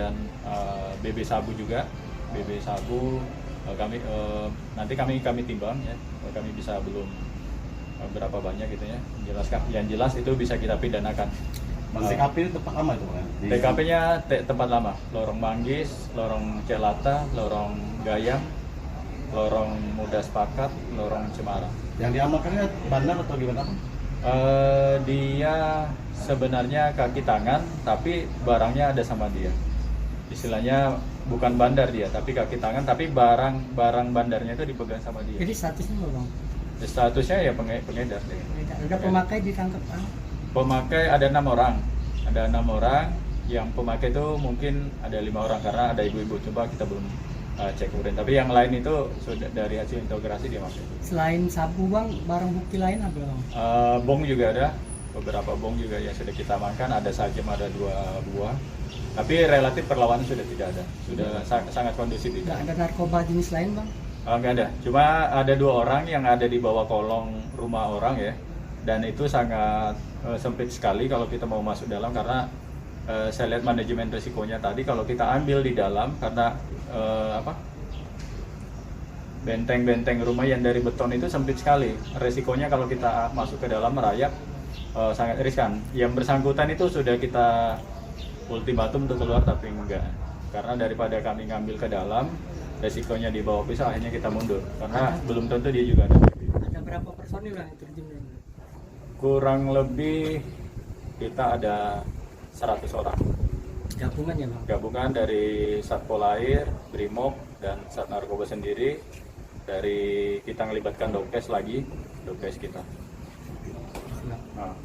dan BB sabu juga. BB sabu nanti kami timbang ya, kami bisa belum berapa banyak gitu ya. Yang jelas itu bisa kita pidanakan. TKP itu tempat lama itu kan? TKP-nya tempat lama, Lorong Manggis, Lorong Celata, Lorong Gayam, Lorong Muda Sepakat, Lorong Cemara. Yang diamankannya bandar atau gimana? Dia sebenarnya kaki tangan, tapi barangnya ada sama dia. Istilahnya bukan bandar dia, tapi kaki tangan, tapi barang bandarnya itu dipegang sama dia. Jadi statusnya apa, Bang? Statusnya ya pengedar deh. Udah pemakai ditangkap, Bang? Pemakai ada 6 orang. Ada 6 orang. Yang pemakai itu mungkin ada 5 orang karena ada ibu-ibu. Coba kita belum cek kemudian. Tapi yang lain itu sudah dari hasil integrasi dia pakai. Selain sabu, Bang, barang bukti lain apa, Bang? Bong juga ada. Beberapa bong juga yang sudah kita amankan. Ada sajam, ada 2 buah. Tapi relatif perlawanan sudah tidak ada. Sudah sangat kondusif. Nggak ada narkoba jenis lain, Bang? Nggak ada. Cuma ada 2 orang yang ada di bawah kolong rumah orang ya. Dan itu sangat sempit sekali kalau kita mau masuk dalam karena saya lihat manajemen risikonya tadi kalau kita ambil di dalam karena benteng-benteng rumah yang dari beton itu sempit sekali. Resikonya kalau kita masuk ke dalam merayap sangat riskan. Yang bersangkutan itu sudah kita ultimatum untuk keluar tapi enggak. Karena daripada kami ngambil ke dalam, resikonya di bawah pisau akhirnya kita mundur karena belum tentu dia juga ada. Ada berapa personil yang terjun? Kurang lebih kita ada 100 orang. Gabungan ya, Bang? Gabungan dari Satpol Air, Brimob, dan Sat Narkoba sendiri. Dari kita melibatkan Dokes lagi, Dokes kita. Siap. Nah.